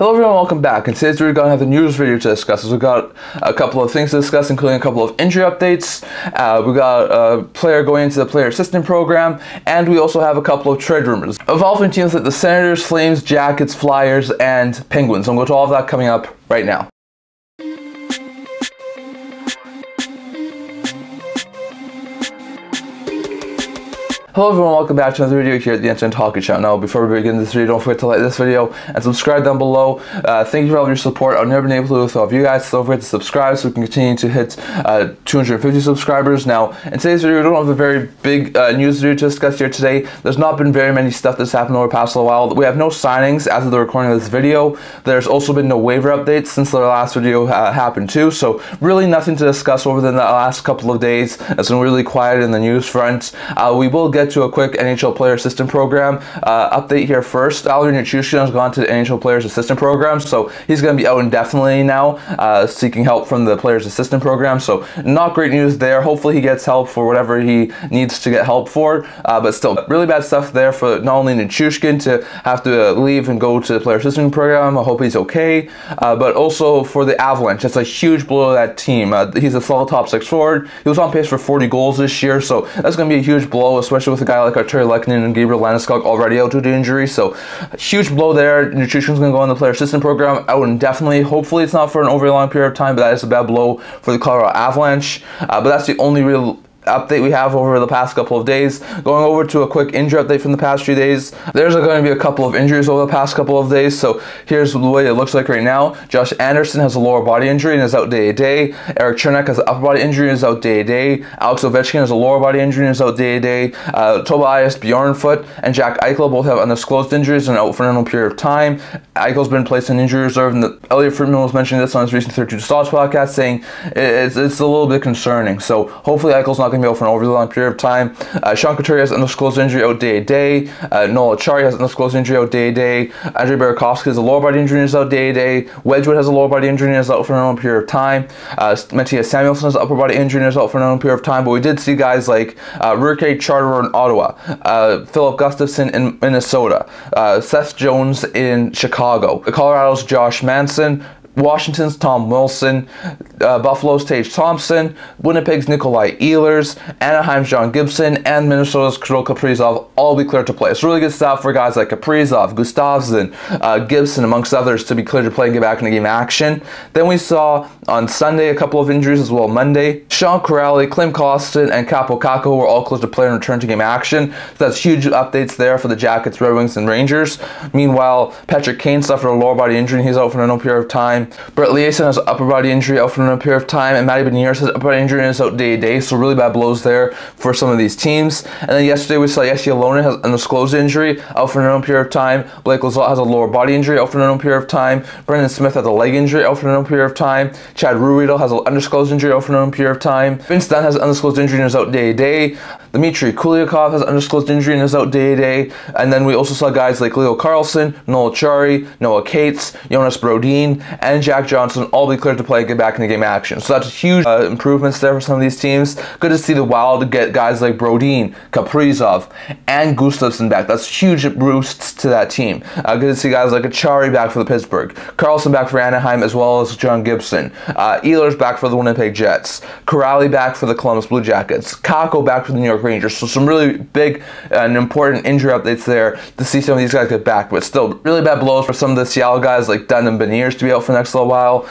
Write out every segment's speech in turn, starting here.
Hello everyone, welcome back. In today's video, we're going to have the news video to discuss. We've got a couple of things to discuss, including a couple of injury updates. We got a player going into the player assistant program, and we also have a couple of trade rumors involving teams like the Senators, Flames, Jackets, Flyers, and Penguins. So I'm going to go to all of that coming up right now. Hello everyone, welcome back to another video here at the Internet Hockey Channel. Now, before we begin this video, don't forget to like this video and subscribe down below. Thank you for all of your support. I've never been able to do it without you guys, so don't forget to subscribe so we can continue to hit 250 subscribers. Now, in today's video, we don't have a very big news video to discuss here today. There's not been very many stuff that's happened over the past little while. We have no signings as of the recording of this video. There's also been no waiver updates since the last video happened too, so really nothing to discuss over the last couple of days. It's been really quiet in the news front. We will get to a quick NHL Player Assistant Program update here first. Nichushkin has gone to the NHL Players Assistant Program, so he's going to be out indefinitely now, seeking help from the Players Assistant Program. So not great news there. Hopefully he gets help for whatever he needs to get help for, but still really bad stuff there for not only Nichushkin to have to leave and go to the Player Assistant Program. I hope he's okay, but also for the Avalanche. That's a huge blow to that team. He's a solid top six forward. He was on pace for 40 goals this year, so that's going to be a huge blow, especially with a guy like Leason and Gabriel Landeskog already out due to injury. So huge blow there. Nichushkin's going to go on the Player Assistant Program out indefinitely. Hopefully it's not for an overly long period of time, but that is a bad blow for the Colorado Avalanche. But that's the only real update we have over the past couple of days. Going over to a quick injury update from the past few days. There's going to be a couple of injuries over the past couple of days, so here's the way it looks like right now. Josh Anderson has a lower body injury and is out day to day. Eric Chernak has an upper body injury and is out day to day. Alex Ovechkin has a lower body injury and is out day to day. Tobias Bjornfoot and Jack Eichel both have undisclosed injuries and out for an unknown period of time. Eichel's been placed on injury reserve, and Elliot Friedman was mentioning this on his recent 32 Stars podcast, saying it's a little bit concerning. So hopefully Eichel's not going to be out for an overly long period of time. Sean Couturier has an undisclosed injury out day to day. Noel Acciari has an undisclosed injury out day to day. Andrei Burakovsky has a lower body injury and is out day to day. Wedgwood has a lower body injury and is out for an unknown period of time. Matthias Samuelsson has an upper body injury and is out for an unknown period of time. But we did see guys like Rurke Charterer in Ottawa, Philip Gustafson in Minnesota, Seth Jones in Chicago, Colorado's Josh Manson, Washington's Tom Wilson, Buffalo's Tage Thompson, Winnipeg's Nikolai Ehlers, Anaheim's John Gibson, and Minnesota's Kirill Kaprizov all be cleared to play. It's really good stuff for guys like Kaprizov, Gustafsson, Gibson, amongst others, to be cleared to play and get back in the game action. Then we saw on Sunday a couple of injuries as well. Monday, Sean Corrali, Klim Kostin, and Capo Caco were all cleared to play and return to game action. So that's huge updates there for the Jackets, Red Wings, and Rangers. Meanwhile, Patrick Kane suffered a lower body injury and he's out for an unknown period of time. Brett Leason has an upper body injury out for an period of time, and Matty Beniers has an upper body injury and is out day to day, so really bad blows there for some of these teams. And then yesterday we saw Jesse Alonen has an undisclosed injury out for an unknown period of time. Blake Lizotte has a lower body injury out for an unknown period of time. Brendan Smith has a leg injury out for an unknown period of time. Chad Ruhwedel has an undisclosed injury out for an unknown period of time. Vince Dunn has an undisclosed injury and is out day to day. Dmitry Kuliakov has an undisclosed injury and is out day to day. And then we also saw guys like Leo Carlson, Noel Acciari, Noah Cates, Jonas Brodin, and Jack Johnson all be cleared to play and get back in the game action. So that's huge improvements there for some of these teams. Good to see the Wild get guys like Brodin, Kaprizov, and Gustafsson back. That's huge boosts to that team. Good to see guys like Acciari back for the Pittsburgh, Carlson back for Anaheim, as well as John Gibson. Ehlers back for the Winnipeg Jets, Corrali back for the Columbus Blue Jackets, Kako back for the New York Rangers. So some really big and important injury updates there to see some of these guys get back. But still, really bad blows for some of the Seattle guys like Dunn and Beniers to be out for the next little while.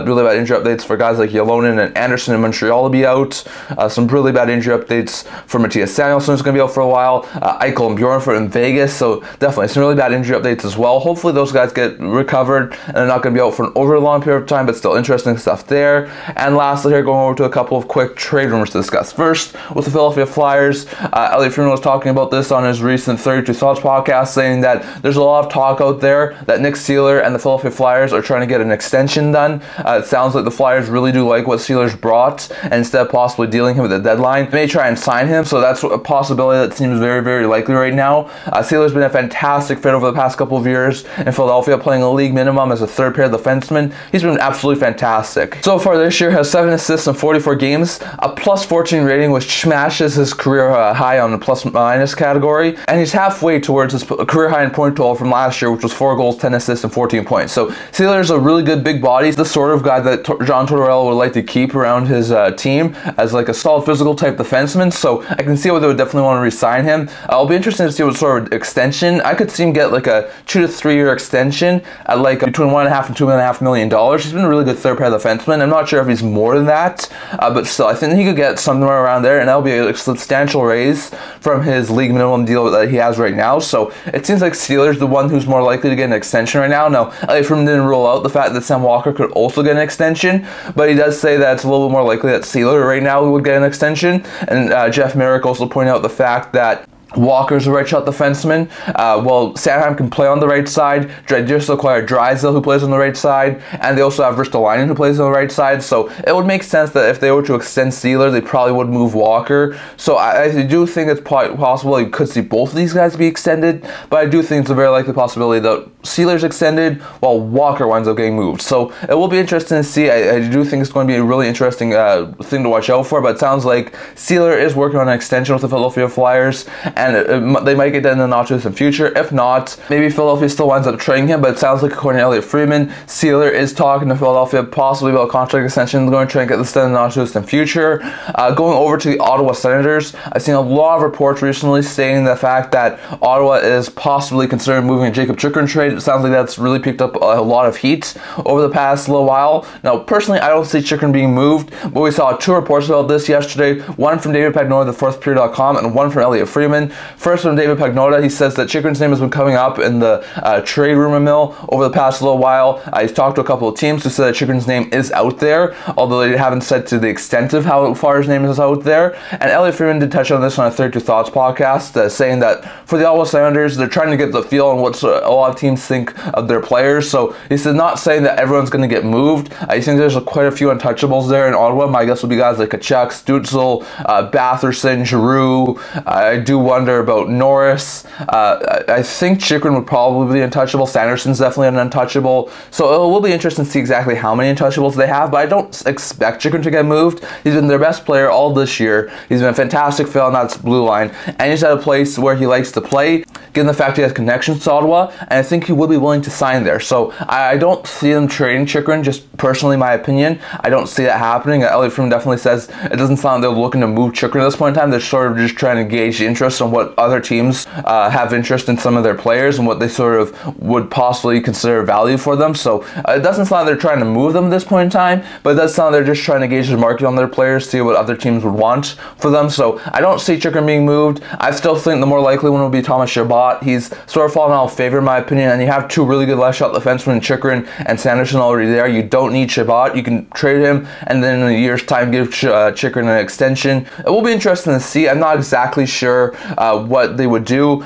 Really bad injury updates for guys like Ylonen and Anderson in Montreal to be out. Some really bad injury updates for Matthias Samuelsson, who's going to be out for a while. Eichel and Bjornfoot in Vegas, so definitely some really bad injury updates as well. Hopefully those guys get recovered and they're not going to be out for an over long period of time, but still interesting stuff there. And lastly here, going over to a couple of quick trade rumors to discuss. First, with the Philadelphia Flyers, Elliot Friedman was talking about this on his recent 32 Thoughts podcast, saying that there's a lot of talk out there that Nick Seeler and the Philadelphia Flyers are trying to get a extension done. It sounds like the Flyers really do like what Seeler's brought, and instead of possibly dealing him at the deadline, they may try and sign him. So that's a possibility that seems very, very likely right now. Seeler's been a fantastic fit over the past couple of years in Philadelphia, playing a league minimum as a third pair defenseman. He's been absolutely fantastic. So far this year, has 7 assists in 44 games, a plus 14 rating, which smashes his career high on the plus minus category, and he's halfway towards his career high in point total from last year, which was 4 goals, 10 assists, and 14 points. So Seeler's a really good big body. He's the sort of guy that John Tortorella would like to keep around his team as like a solid physical type defenseman. So I can see why they would definitely want to re-sign him. I'll be interested to see what sort of extension. I could see him get like a 2 to 3 year extension at like between $1.5 and $2.5 million. He's been a really good third pair defenseman. I'm not sure if he's more than that, but still, I think he could get somewhere around there, and that'll be a substantial raise from his league minimum deal that he has right now. So it seems like Seeler's the one who's more likely to get an extension right now. Now, Elliot Friedman didn't rule out the fact that Sam Walker could also get an extension, but he does say that it's a little bit more likely that Seeler right now would get an extension. And Jeff Merrick also pointed out the fact that Walker's a right shot defenseman. Well, Anaheim can play on the right side. They just acquired Drysdale, who plays on the right side, and they also have Ristolainen, who plays on the right side. So it would make sense that if they were to extend Seeler, they probably would move Walker. So I do think it's possible you could see both of these guys be extended, but I do think it's a very likely possibility that Seeler's extended while Walker winds up getting moved. So it will be interesting to see. I do think it's going to be a really interesting thing to watch out for, but it sounds like Seeler is working on an extension with the Philadelphia Flyers, and they might get that in the not too distant future. If not, maybe Philadelphia still winds up trading him, but it sounds like, according to Elliot Friedman, Seeler is talking to Philadelphia possibly about a contract extension. They're going to try and get this done in the not too distant future. Going over to the Ottawa Senators, I've seen a lot of reports recently stating the fact that Ottawa is possibly considering moving a Jacob Chychrun trade. It sounds like that's really picked up a lot of heat over the past little while. Now, personally, I don't see Chychrun being moved, but we saw 2 reports about this yesterday, one from David Pagnotta of thefourthperiod.com and one from Elliot Friedman. First, from David Pagnotta, he says that Chychrun's name has been coming up in the trade rumor mill over the past little while. He's talked to a couple of teams who said that Chychrun's name is out there, although they haven't said to the extent of how far his name is out there. And Elliot Friedman did touch on this on a 32 Thoughts podcast, saying that for the Ottawa Senators, they're trying to get the feel on what a lot of teams think of their players. So he said, not saying that everyone's going to get moved. I think there's quite a few untouchables there in Ottawa. My guess would be guys like Kachuk, Stützle, Batherson, Giroux. I do wonder about Norris. I think Chychrun would probably be untouchable. Sanderson's definitely an untouchable. So it will be interesting to see exactly how many untouchables they have, but I don't expect Chychrun to get moved. He's been their best player all this year. He's been a fantastic fit on that blue line, and he's at a place where he likes to play, given the fact he has connections to Ottawa, and I think he would be willing to sign there. So I don't see them trading Chychrun, just personally my opinion. I don't see that happening. Elliot Friedman definitely says it doesn't sound like they're looking to move Chychrun at this point in time. They're sort of just trying to gauge the interest on what other teams have interest in some of their players and what they sort of would possibly consider value for them. So it doesn't sound like they're trying to move them at this point in time, but it does sound like they're just trying to gauge the market on their players, see what other teams would want for them. So I don't see Chychrun being moved. I still think the more likely one would be Thomas Chabot. He's sort of fallen out of favor in my opinion, and you have 2 really good left shot defensemen, Chychrun and Sanderson, already there. You don't need Chabot. You can trade him and then in a year's time give Chychrun an extension. It will be interesting to see. I'm not exactly sure what they would do.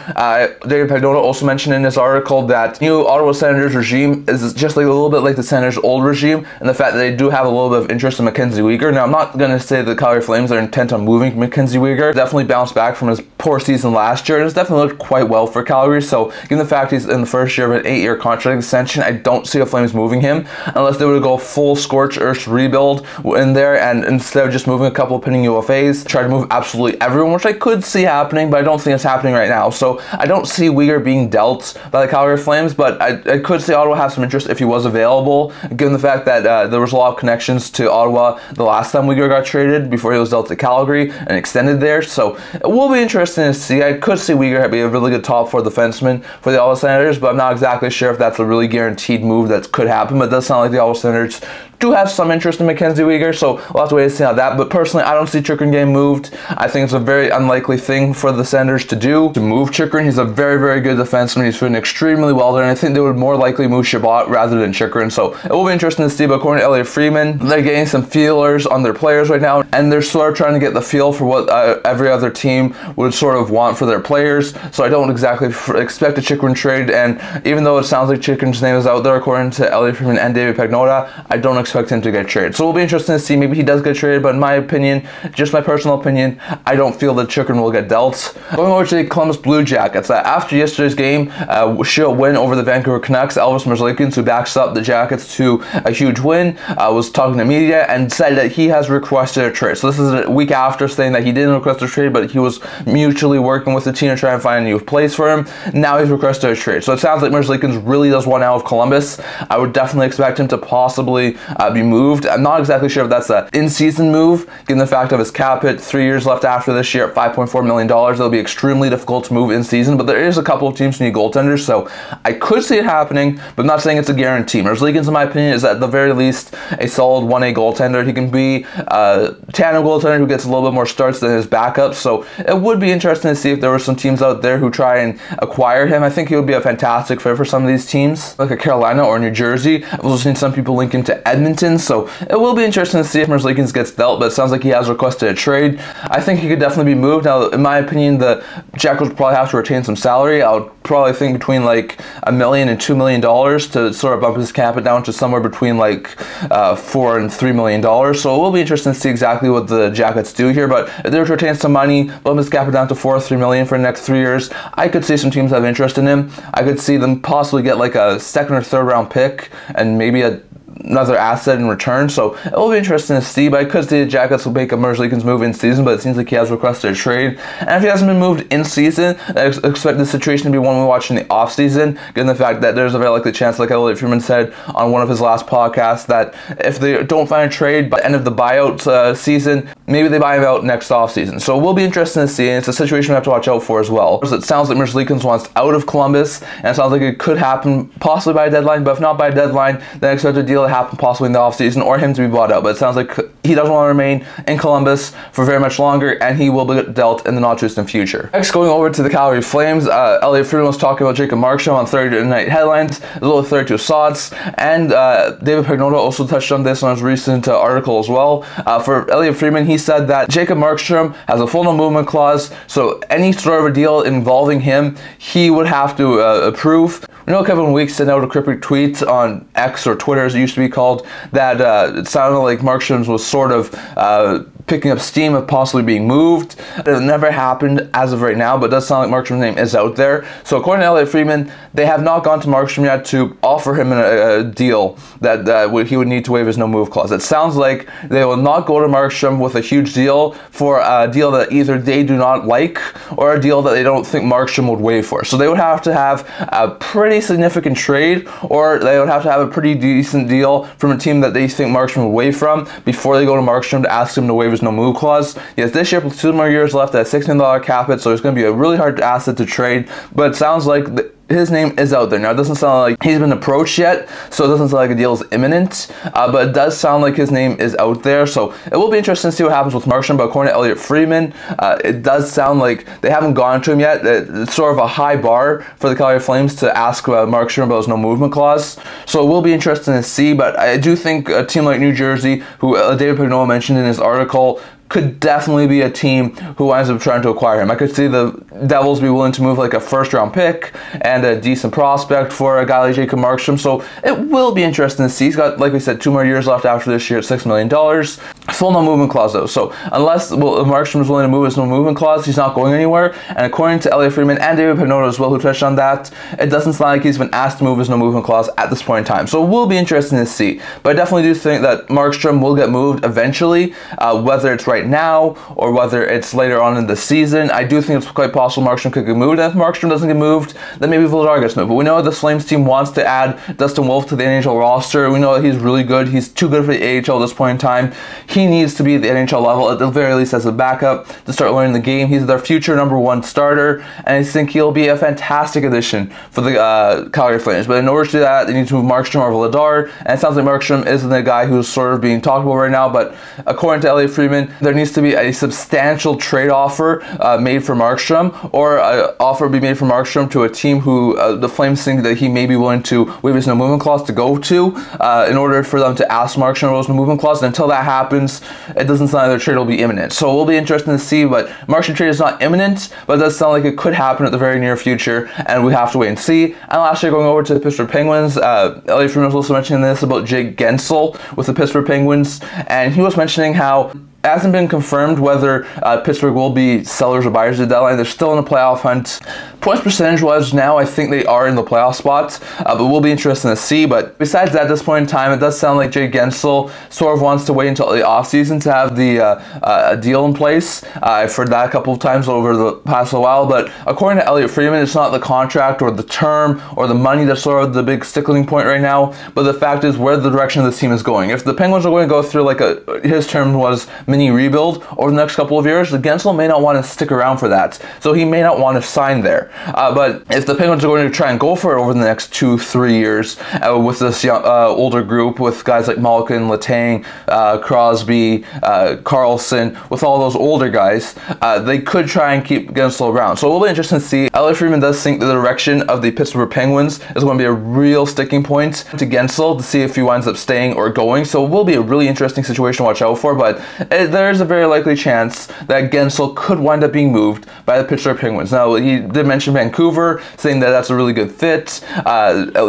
David Pagnotta also mentioned in this article that new Ottawa Senators regime is just like a little bit like the Senators' old regime, and the fact that they do have a little bit of interest in Mackenzie Weegar. Now, I'm not going to say the Calgary Flames are intent on moving Mackenzie Weegar. Definitely bounced back from his poor season last year, and it's definitely looked quite well for Calgary. So, given the fact he's in the first year of an 8-year contract extension, I don't see the Flames moving him unless they were to go full scorched earth rebuild in there, and instead of just moving a couple of pending UFAs, try to move absolutely everyone, which I could see happening, but I don't think it's happening right now. So I don't see Weegar being dealt by the Calgary Flames, but I could see Ottawa have some interest if he was available, given the fact that there was a lot of connections to Ottawa the last time Weegar got traded before he was dealt to Calgary and extended there. So it will be interesting to see. I could see Weegar be a really good top 4 defenseman for the Ottawa Senators, but I'm not exactly sure if that's a really guaranteed move that could happen. But it does sound like the Ottawa Senators do have some interest in Mackenzie Weegar, so we'll have to wait and see how that. But personally, I don't see Chychrun getting moved. I think it's a very unlikely thing for the Senators to do, to move Chychrun. He's a very, very good defenseman. He's fitting extremely well there, and I think they would more likely move Chabot rather than Chychrun. So it will be interesting to see. But according to Elliot Friedman, they're getting some feelers on their players right now, and they're sort of trying to get the feel for what every other team would sort of want for their players. So I don't exactly expect a Chychrun trade, and even though it sounds like Chychrun's name is out there according to Elliot Friedman and David Pagnotta, I don't expect him to get traded. So it'll be interesting to see. Maybe he does get traded, but in my opinion, just my personal opinion, I don't feel that Chychrun will get dealt. Going over to the Columbus Blue Jackets, after yesterday's game, she'll win over the Vancouver Canucks. Elvis Merzlikins, who backs up the Jackets to a huge win, was talking to media and said that he has requested a trade. So this is a week after saying that he didn't request a trade, but he was mutually working with the team to try and find a new place for him. Now he's requested a trade. So it sounds like Merzlikins really does want out of Columbus. I would definitely expect him to possibly be moved. I'm not exactly sure if that's an in-season move, given the fact of his cap hit, 3 years left after this year at $5.4 million. It'll be extremely difficult to move in season, but there is a couple of teams who need goaltenders, so I could see it happening, but I'm not saying it's a guarantee. Merzlikins, in my opinion, is at the very least a solid 1A goaltender. He can be a tandem goaltender who gets a little bit more starts than his backup, so it would be interesting to see if there were some teams out there who try and acquire him. I think he would be a fantastic fit for some of these teams, like a Carolina or New Jersey. I've also seen some people link him to Edmonton, so it will be interesting to see if Merzlikins gets dealt, but it sounds like he has requested a trade. I think he could definitely be moved. Now, in my opinion, the Jackals would probably have to retain some salary. I would probably think between like $1 million and $2 million to sort of bump his cap it down to somewhere between like $4 and $3 million. So it will be interesting to see exactly what the Jackets do here, but if they were to retain some money, bump his cap it down to $4 or $3 million for the next 3 years, I could see some teams have interest in him. I could see them possibly get like a second or third round pick and maybe another asset in return, so it will be interesting to see. But I could see the Jackets will make a Merzlikins move in season, but it seems like he has requested a trade, and if he hasn't been moved in season, I expect the situation to be one we watch in the off season, given the fact that there's a very likely chance, like Elliot Friedman said on one of his last podcasts, that if they don't find a trade by the end of the buyout season, maybe they buy him out next off season. So it will be interesting to see, and it's a situation we have to watch out for as well. It sounds like Merzlikins wants out of Columbus, and it sounds like it could happen possibly by a deadline, but if not by a deadline, then I expect a deal to happen possibly in the offseason or him to be bought out. But it sounds like he doesn't want to remain in Columbus for very much longer, and he will be dealt in the not too distant future. Next, going over to the Calgary Flames, Elliot Friedman was talking about Jacob Markstrom on Thursday Night Headlines, as well as 32 Sots, and David Pagnotta also touched on this on his recent article as well. For Elliot Friedman, he said that Jacob Markstrom has a full no movement clause, so any sort of a deal involving him, he would have to approve. We know Kevin Weeks sent out a cryptic tweet on X, or Twitter as it used to be called, that it sounded like Markstrom was sort of picking up steam of possibly being moved. It never happened as of right now, but it does sound like Markstrom's name is out there. So according to Elliot Friedman, they have not gone to Markstrom yet to offer him a deal that he would need to waive his no-move clause. It sounds like they will not go to Markstrom with a huge deal for a deal that either they do not like or a deal that they don't think Markstrom would waive for. So they would have to have a pretty significant trade, or they would have to have a pretty decent deal from a team that they think Markstrom would waive from before they go to Markstrom to ask him to waive his no-move clause. He has this year plus 2 more years left at a $6 million cap hit, so it's going to be a really hard asset to trade, but it sounds like his name is out there. Now, it doesn't sound like he's been approached yet, so it doesn't sound like a deal is imminent, but it does sound like his name is out there, so it will be interesting to see what happens with Markstrom. But according to Elliot Friedman, it does sound like they haven't gone to him yet. It's sort of a high bar for the Calgary Flames to ask Markstrom about his no-movement clause, so it will be interesting to see. But I do think a team like New Jersey, who David Pagnotta mentioned in his article, could definitely be a team who winds up trying to acquire him. I could see the Devils be willing to move like a first-round pick and a decent prospect for a guy like Jacob Markstrom, so it will be interesting to see. He's got, like we said, 2 more years left after this year at $6 million. Full no-movement clause, though, so unless Markstrom is willing to move his no-movement clause, he's not going anywhere, and according to Elliot Friedman and David Pagnotta as well, who touched on that, it doesn't sound like he's been asked to move his no-movement clause at this point in time, so it will be interesting to see. But I definitely do think that Markstrom will get moved eventually, whether it's right now or whether it's later on in the season. I do think it's quite possible Markstrom could get moved, and if Markstrom doesn't get moved, then maybe Vladar gets moved. But we know the Flames team wants to add Dustin Wolf to the NHL roster. We know that he's really good. He's too good for the AHL at this point in time. he needs to be at the NHL level, at the very least as a backup, to start learning the game. He's their future #1 starter, and I think he'll be a fantastic addition for the Calgary Flames. But in order to do that, they need to move Markstrom over Vladar, and it sounds like Markstrom isn't the guy who's sort of being talked about right now, but according to Elliot Friedman, there needs to be a substantial trade offer made for Markstrom, or an offer be made for Markstrom to a team who the Flames think that he may be willing to waive his no movement clause to go to, in order for them to ask Markstrom about his no movement clause. And until that happens, it doesn't sound like their trade will be imminent. So it will be interesting to see, but Markstrom trade is not imminent, but it does sound like it could happen at the very near future, and we have to wait and see. And lastly, going over to the Pittsburgh Penguins, Elliot Friedman was also mentioning this about Jake Guentzel with the Pittsburgh Penguins, and he was mentioning how it hasn't been confirmed whether Pittsburgh will be sellers or buyers at the deadline. They're still in the playoff hunt. Points percentage wise now, I think they are in the playoff spots, but we'll be interesting to see. But besides that, at this point in time, it does sound like Jake Guentzel sort of wants to wait until the offseason to have the deal in place. I've heard that a couple of times over the past little while, but according to Elliot Friedman, it's not the contract or the term or the money that's sort of the big stickling point right now, but the fact is where the direction of this team is going. If the Penguins are going to go through like his term was mini rebuild over the next couple of years, the Guentzel may not want to stick around for that, so he may not want to sign there. But if the Penguins are going to try and go for it over the next 2-3 years with this young, older group, with guys like Malkin, Letang, Crosby, Carlson, with all those older guys, they could try and keep Guentzel around. So it will be interesting to see. Elliot Friedman does think the direction of the Pittsburgh Penguins is going to be a real sticking point to Guentzel to see if he winds up staying or going. So it will be a really interesting situation to watch out for, but there's a very likely chance that Guentzel could wind up being moved by the Pittsburgh Penguins. Now, he did mention Vancouver, saying that that's a really good fit.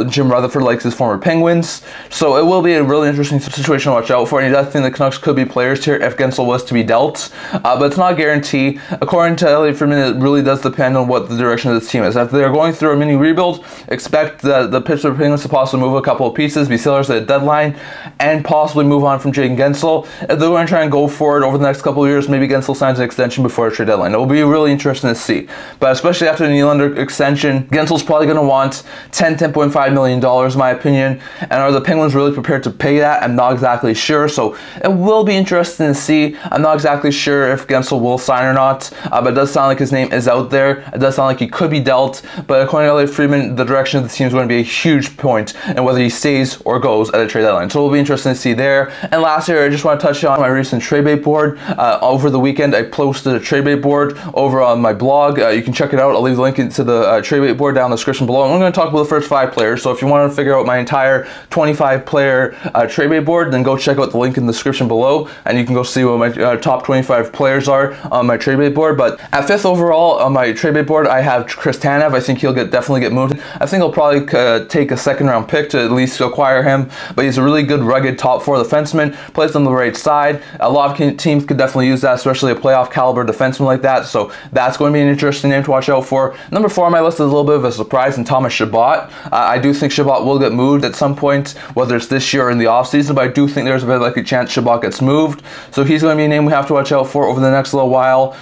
Jim Rutherford likes his former Penguins, so it will be a really interesting situation to watch out for, and he does think the Canucks could be players here if Guentzel was to be dealt, but it's not a guarantee. According to Elliot Friedman, it really does depend on what the direction of this team is. If they're going through a mini rebuild, expect the Pittsburgh Penguins to possibly move a couple of pieces, be sellers at the deadline, and possibly move on from Jake Guentzel. If they're going to try and go for it over the next couple of years, maybe Guentzel signs an extension before the trade deadline. It will be really interesting to see, but especially after the Nylander extension, Guentzel's probably going to want $10.5 million, in my opinion, and are the Penguins really prepared to pay that? I'm not exactly sure, so it will be interesting to see. I'm not exactly sure if Guentzel will sign or not, but it does sound like his name is out there. It does sound like he could be dealt, but according to Elliot Friedman, the direction of the team is going to be a huge point in whether he stays or goes at a trade deadline, so it will be interesting to see there. And lastly, I just want to touch on my recent trade bait board. Over the weekend, I posted a trade bait board over on my blog. You can check it out. I'll leave the link to the trade bait board down in the description below. I'm going to talk about the first 5 players, so if you want to figure out my entire 25 player trade bait board, then go check out the link in the description below, and you can go see what my top 25 players are on my trade bait board. But at 5th overall on my trade bait board, I have Chris Tanev. I think he'll definitely get moved. I think I'll probably take a 2nd round pick to at least acquire him, but he's a really good rugged top 4 defenseman, plays on the right side. A lot of teams could definitely use that, especially a playoff caliber defenseman like that, so that's going to be an interesting name to watch out for. Number 4 on my list is a little bit of a surprise, and Thomas Chabot. I do think Chabot will get moved at some point, whether it's this year or in the offseason, but I do think there's a very likely chance Chabot gets moved, so he's going to be a name we have to watch out for over the next little while.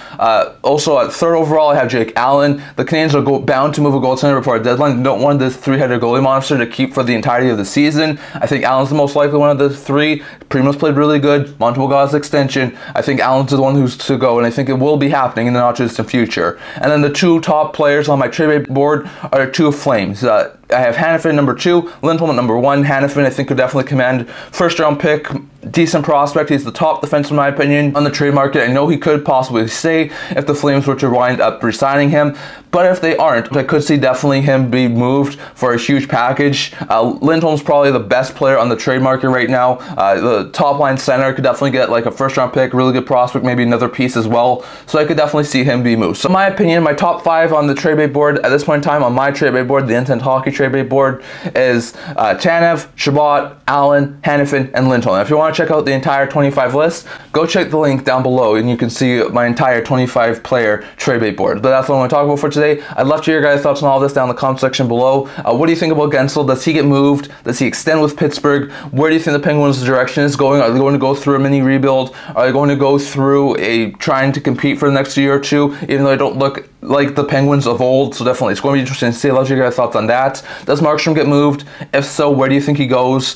Also at 3rd overall, I have Jake Allen. The Canadiens are bound to move a goaltender before a deadline. They don't want this 3-headed goalie monster to keep for the entirety of the season. I think Allen's the most likely one of the 3. Primo's played really good. Montembeault got his extension. I think Allen's the one who's to go, and I think it will be happening in the not too distant future. And then the 2 top players on my trade bait board are 2 Flames. I have Hanifin number 2, Lindholm at number 1. Hanifin, I think, could definitely command 1st round pick. Decent prospect. He's the top defenseman, in my opinion, on the trade market. I know he could possibly stay if the Flames were to wind up re-signing him, but if they aren't, I could see definitely him be moved for a huge package. Lindholm's probably the best player on the trade market right now. The top line center could definitely get like a 1st round pick, really good prospect, maybe another piece as well, so I could definitely see him be moved. So in my opinion, my top 5 on the trade bait board at this point in time, on my trade bait board, the Intent Hockey trade bait board, is Tanev, Chabot, Allen, Hanifin, and Lindholm. Now, if you want to check out the entire 25 list, go check the link down below and you can see my entire 25 player trade bait board. But that's what I want to talk about for today. I'd love to hear your guys' thoughts on all this down in the comment section below. What do you think about Guentzel? Does he get moved? Does he extend with Pittsburgh? Where do you think the Penguins' direction is going? Are they going to go through a mini rebuild? Are they going to go through trying to compete for the next year or 2, even though they don't look like the Penguins of old? So definitely it's going to be interesting to see. I'd love to hear your guys' thoughts on that. Does Markstrom get moved? If so, where do you think he goes?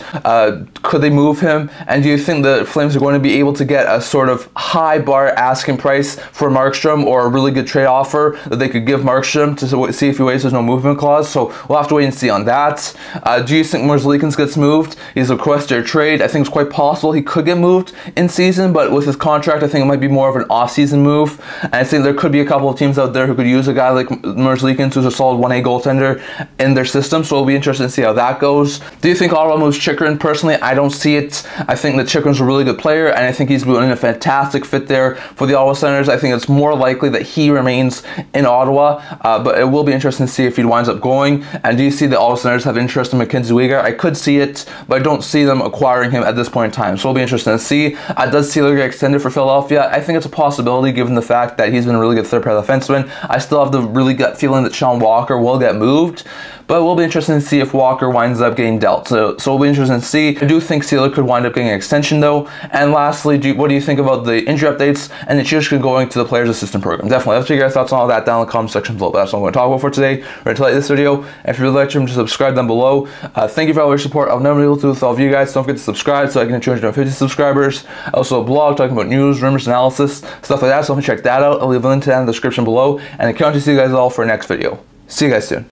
Could they move him? And And do you think the Flames are going to be able to get a sort of high bar asking price for Markstrom, or a really good trade offer that they could give Markstrom to see if he waives his no movement clause? So we'll have to wait and see on that. Do you think Merzlikins gets moved? He's requested a trade. I think it's quite possible he could get moved in season, but with his contract, I think it might be more of an off-season move. And I think there could be a couple of teams out there who could use a guy like Merzlikins, who's a solid 1A goaltender, in their system. So it'll be interesting to see how that goes. Do you think Ottawa moves Chychrun? Personally, I don't see it. I think that Chychrun's a really good player, and I think he's doing a fantastic fit there for the Ottawa Senators. I think it's more likely that he remains in Ottawa, but it will be interesting to see if he winds up going. And do you see the Ottawa Senators have interest in Mackenzie Weegar? I could see it, but I don't see them acquiring him at this point in time. So it'll be interesting to see. Does Seeler get extended for Philadelphia? I think it's a possibility given the fact that he's been a really good third pair defenseman. I still have the really gut feeling that Sean Walker will get moved, but it will be interesting to see if Walker winds up getting dealt. So it'll be interesting to see. I do think Seeler could wind up getting an extension though. And lastly, what do you think about the injury updates and Nichushkin going to the Players Assistant Program? Definitely, let's hear your guys' thoughts on all that down in the comment section below. But that's what I'm going to talk about for today. Remember to like this video. If you would like to subscribe down below. Thank you for all your support. I've never been able to do with all of you guys. Don't forget to subscribe so I can hit 250 subscribers. Also a blog talking about news, rumors, analysis, stuff like that. So check that out. I'll leave a link to that in the description below. And I can't wait to see you guys all for our next video. See you guys soon.